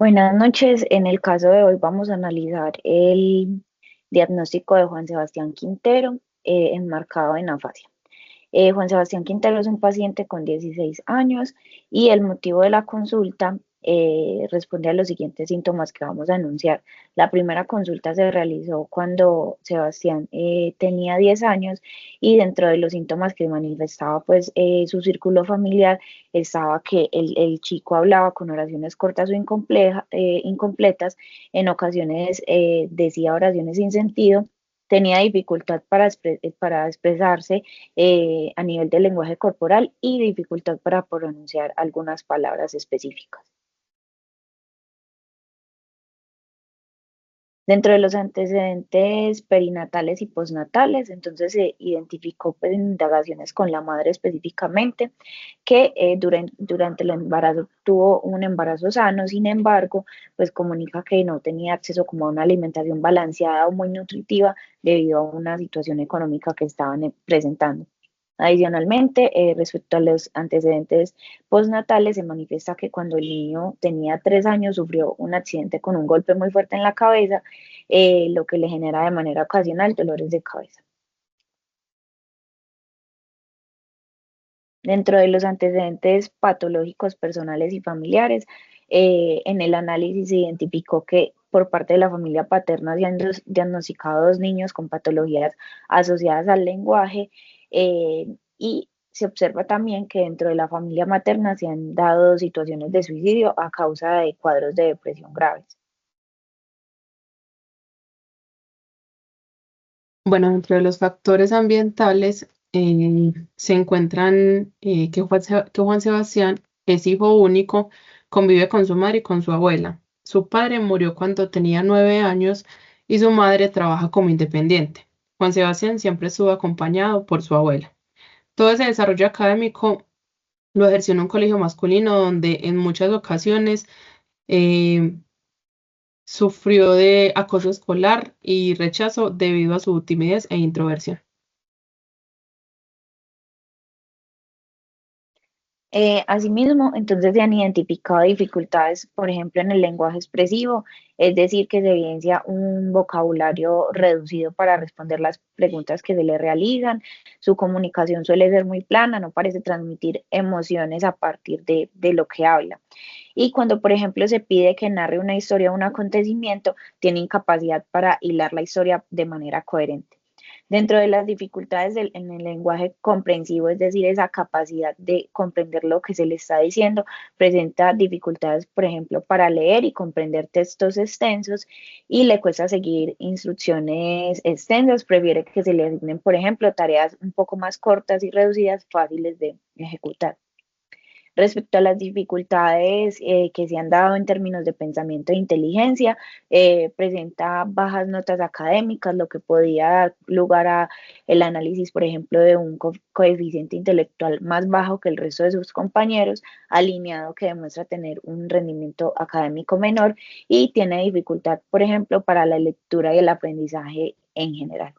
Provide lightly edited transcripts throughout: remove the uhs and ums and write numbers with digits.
Buenas noches. En el caso de hoy vamos a analizar el diagnóstico de Juan Sebastián Quintero, enmarcado en afasia. Juan Sebastián Quintero es un paciente con 16 años y el motivo de la consulta responde a los siguientes síntomas que vamos a enunciar. La primera consulta se realizó cuando Sebastián tenía 10 años y dentro de los síntomas que manifestaba su círculo familiar estaba que el chico hablaba con oraciones cortas o incompletas, en ocasiones decía oraciones sin sentido, tenía dificultad para expresarse a nivel del lenguaje corporal y dificultad para pronunciar algunas palabras específicas. Dentro de los antecedentes perinatales y postnatales, entonces se identificó en indagaciones con la madre específicamente que durante el embarazo tuvo un embarazo sano. Sin embargo, pues comunica que no tenía acceso como a una alimentación balanceada o muy nutritiva debido a una situación económica que estaban presentando. Adicionalmente, respecto a los antecedentes postnatales, se manifiesta que cuando el niño tenía 3 años sufrió un accidente con un golpe muy fuerte en la cabeza, lo que le genera de manera ocasional dolores de cabeza. Dentro de los antecedentes patológicos personales y familiares, en el análisis se identificó que por parte de la familia paterna se han diagnosticado 2 niños con patologías asociadas al lenguaje, y se observa también que dentro de la familia materna se han dado situaciones de suicidio a causa de cuadros de depresión graves. Bueno, dentro de los factores ambientales se encuentran que Juan Sebastián es hijo único, convive con su madre y con su abuela. Su padre murió cuando tenía 9 años y su madre trabaja como independiente. Juan Sebastián siempre estuvo acompañado por su abuela. Todo ese desarrollo académico lo ejerció en un colegio masculino donde en muchas ocasiones eh, sufrió de acoso escolar y rechazo debido a su timidez e introversión. Asimismo, entonces se han identificado dificultades, por ejemplo, en el lenguaje expresivo, es decir, que se evidencia un vocabulario reducido para responder las preguntas que se le realizan. Su comunicación suele ser muy plana, no parece transmitir emociones a partir de lo que habla. Y cuando, por ejemplo, se pide que narre una historia o un acontecimiento, tiene incapacidad para hilar la historia de manera coherente. Dentro de las dificultades en el lenguaje comprensivo, es decir, esa capacidad de comprender lo que se le está diciendo, presenta dificultades, por ejemplo, para leer y comprender textos extensos y le cuesta seguir instrucciones extensas, prefiere que se le asignen, por ejemplo, tareas un poco más cortas y reducidas, fáciles de ejecutar. Respecto a las dificultades que se han dado en términos de pensamiento e inteligencia, presenta bajas notas académicas, lo que podía dar lugar a el análisis, por ejemplo, de un coeficiente intelectual más bajo que el resto de sus compañeros, alineado que demuestra tener un rendimiento académico menor y tiene dificultad, por ejemplo, para la lectura y el aprendizaje en general.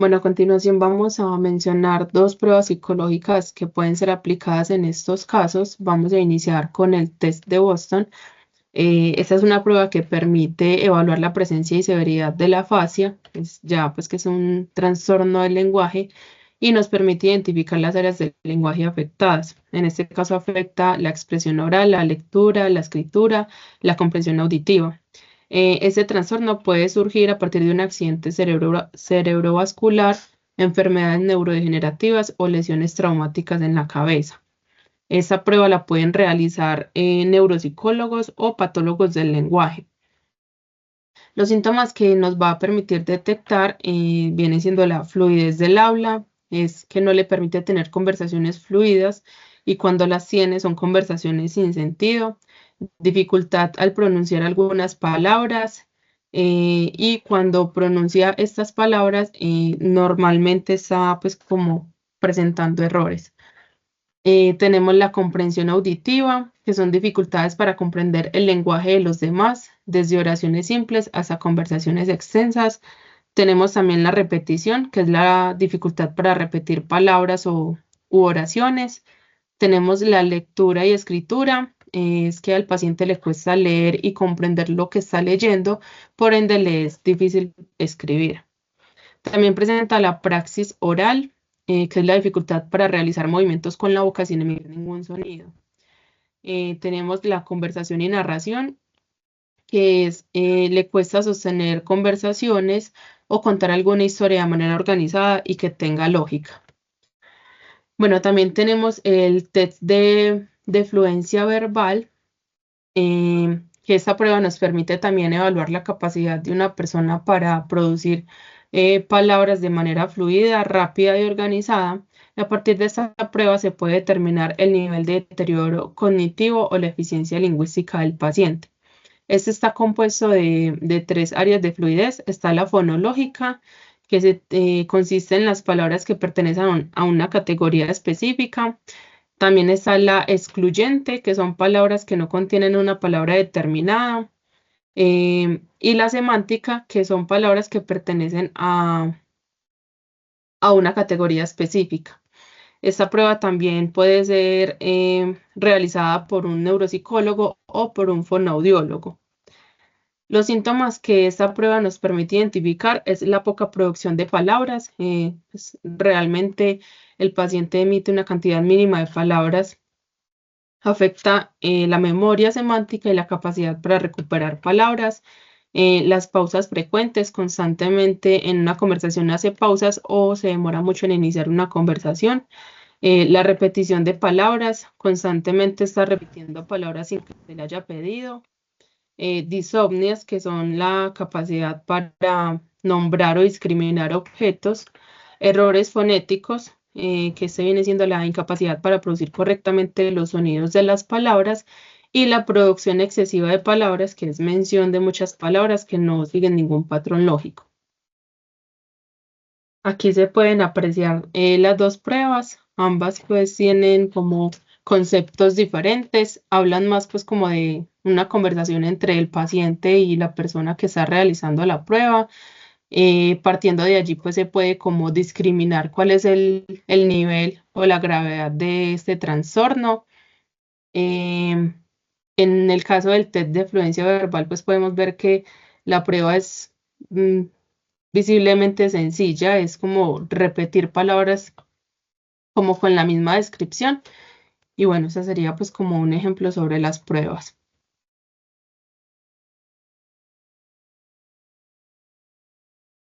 Bueno, a continuación vamos a mencionar dos pruebas psicológicas que pueden ser aplicadas en estos casos. Vamos a iniciar con el test de Boston. Esta es una prueba que permite evaluar la presencia y severidad de la afasia, ya pues que es un trastorno del lenguaje y nos permite identificar las áreas del lenguaje afectadas. En este caso afecta la expresión oral, la lectura, la escritura, la comprensión auditiva. Este trastorno puede surgir a partir de un accidente cerebrovascular, enfermedades neurodegenerativas o lesiones traumáticas en la cabeza. Esta prueba la pueden realizar neuropsicólogos o patólogos del lenguaje. Los síntomas que nos va a permitir detectar viene siendo la fluidez del habla, es que no le permite tener conversaciones fluidas y cuando las tiene son conversaciones sin sentido, dificultad al pronunciar algunas palabras y cuando pronuncia estas palabras normalmente está pues como presentando errores. Tenemos la comprensión auditiva, que son dificultades para comprender el lenguaje de los demás, desde oraciones simples hasta conversaciones extensas. Tenemos también la repetición, que es la dificultad para repetir palabras u oraciones. Tenemos la lectura y escritura, es que al paciente le cuesta leer y comprender lo que está leyendo, por ende le es difícil escribir. También presenta la praxis oral, que es la dificultad para realizar movimientos con la boca sin emitir ningún sonido. Tenemos la conversación y narración, que es, le cuesta sostener conversaciones o contar alguna historia de manera organizada y que tenga lógica. Bueno, también tenemos el test de fluencia verbal, que esta prueba nos permite también evaluar la capacidad de una persona para producir palabras de manera fluida, rápida y organizada. Y a partir de esta prueba se puede determinar el nivel de deterioro cognitivo o la eficiencia lingüística del paciente. Este está compuesto de 3 áreas de fluidez. Está la fonológica, que consiste en las palabras que pertenecen a una categoría específica. También está la excluyente, que son palabras que no contienen una palabra determinada. Y la semántica, que son palabras que pertenecen a una categoría específica. Esta prueba también puede ser realizada por un neuropsicólogo o por un fonoaudiólogo. Los síntomas que esta prueba nos permite identificar es la poca producción de palabras. Pues, realmente el paciente emite una cantidad mínima de palabras. Afecta la memoria semántica y la capacidad para recuperar palabras. Las pausas frecuentes, constantemente en una conversación hace pausas o se demora mucho en iniciar una conversación. La repetición de palabras, constantemente está repitiendo palabras sin que se le haya pedido. Disomnias, que son la capacidad para nombrar o discriminar objetos. Errores fonéticos, que este viene siendo la incapacidad para producir correctamente los sonidos de las palabras. Y la producción excesiva de palabras, que es mención de muchas palabras que no siguen ningún patrón lógico. Aquí se pueden apreciar las dos pruebas, ambas pues tienen como conceptos diferentes, hablan más pues como de una conversación entre el paciente y la persona que está realizando la prueba. Partiendo de allí pues se puede como discriminar cuál es el nivel o la gravedad de este trastorno. En el caso del test de fluencia verbal pues podemos ver que la prueba es visiblemente sencilla, es como repetir palabras como con la misma descripción. Y bueno, ese sería pues como un ejemplo sobre las pruebas.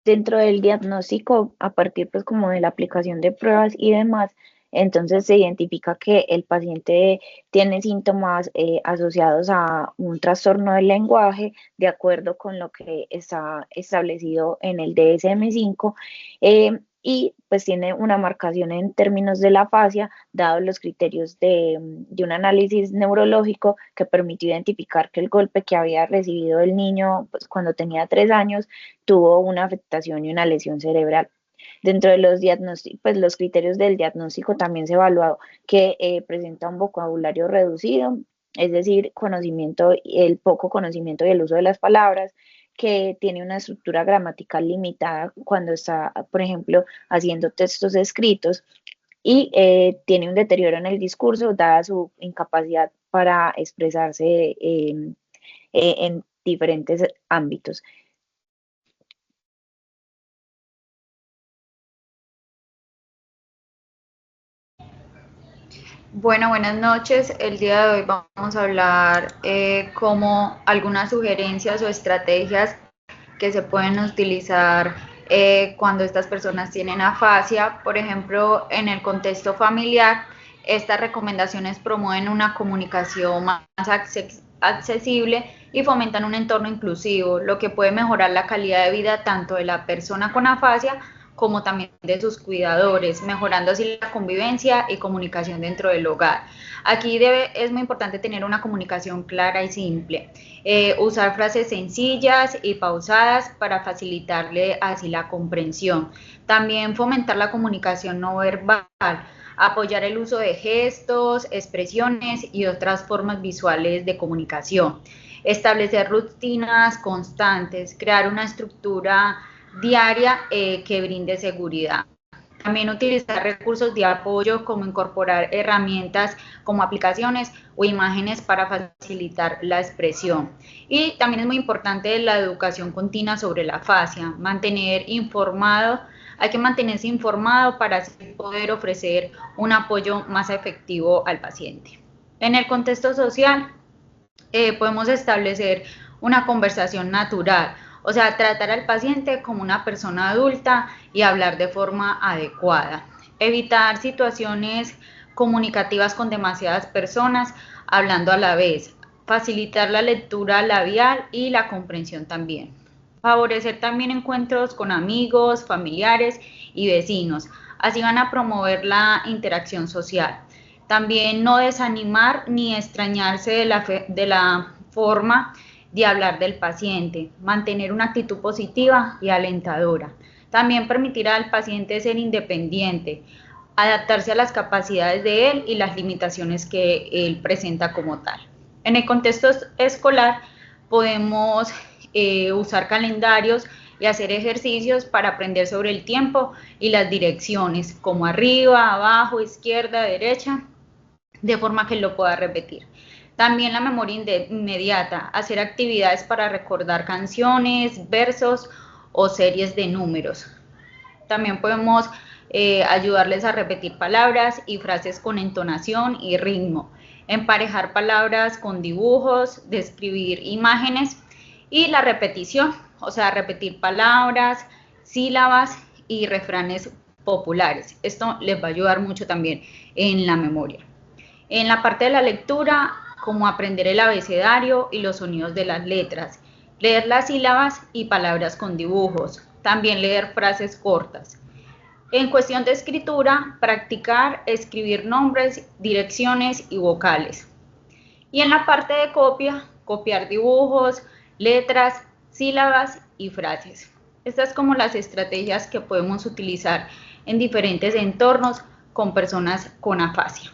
Dentro del diagnóstico, a partir pues como de la aplicación de pruebas y demás, entonces se identifica que el paciente tiene síntomas asociados a un trastorno del lenguaje, de acuerdo con lo que está establecido en el DSM-5, y pues tiene una marcación en términos de la afasia, dados los criterios de un análisis neurológico que permitió identificar que el golpe que había recibido el niño pues, cuando tenía 3 años tuvo una afectación y una lesión cerebral. Dentro de los diagnósticos, pues los criterios del diagnóstico también se evaluó que presenta un vocabulario reducido, es decir, conocimiento, el poco conocimiento y el uso de las palabras, que tiene una estructura gramatical limitada cuando está, por ejemplo, haciendo textos escritos, y tiene un deterioro en el discurso dada su incapacidad para expresarse en diferentes ámbitos. Bueno, buenas noches. El día de hoy vamos a hablar como algunas sugerencias o estrategias que se pueden utilizar cuando estas personas tienen afasia. Por ejemplo, en el contexto familiar, estas recomendaciones promueven una comunicación más accesible y fomentan un entorno inclusivo, lo que puede mejorar la calidad de vida tanto de la persona con afasia como también de sus cuidadores, mejorando así la convivencia y comunicación dentro del hogar. Aquí es muy importante tener una comunicación clara y simple, usar frases sencillas y pausadas para facilitarle así la comprensión. También fomentar la comunicación no verbal, apoyar el uso de gestos, expresiones y otras formas visuales de comunicación. Establecer rutinas constantes, crear una estructura diaria que brinde seguridad. También utilizar recursos de apoyo como incorporar herramientas como aplicaciones o imágenes para facilitar la expresión. Y también es muy importante la educación continua sobre la afasia, hay que mantenerse informado para así poder ofrecer un apoyo más efectivo al paciente. En el contexto social, podemos establecer una conversación natural, o sea, tratar al paciente como una persona adulta y hablar de forma adecuada. Evitar situaciones comunicativas con demasiadas personas hablando a la vez. Facilitar la lectura labial y la comprensión también. Favorecer también encuentros con amigos, familiares y vecinos. Así van a promover la interacción social. También no desanimar ni extrañarse de la forma de hablar del paciente, mantener una actitud positiva y alentadora. También permitir al paciente ser independiente, adaptarse a las capacidades de él y las limitaciones que él presenta como tal. En el contexto escolar podemos usar calendarios y hacer ejercicios para aprender sobre el tiempo y las direcciones, como arriba, abajo, izquierda, derecha, de forma que lo pueda repetir. También la memoria inmediata, hacer actividades para recordar canciones, versos o series de números. También podemos ayudarles a repetir palabras y frases con entonación y ritmo, emparejar palabras con dibujos, describir imágenes y la repetición, o sea, repetir palabras, sílabas y refranes populares. Esto les va a ayudar mucho también en la memoria. En la parte de la lectura, como aprender el abecedario y los sonidos de las letras, leer las sílabas y palabras con dibujos, también leer frases cortas. En cuestión de escritura, practicar escribir nombres, direcciones y vocales. Y en la parte de copia, copiar dibujos, letras, sílabas y frases. Estas como las estrategias que podemos utilizar en diferentes entornos con personas con afasia.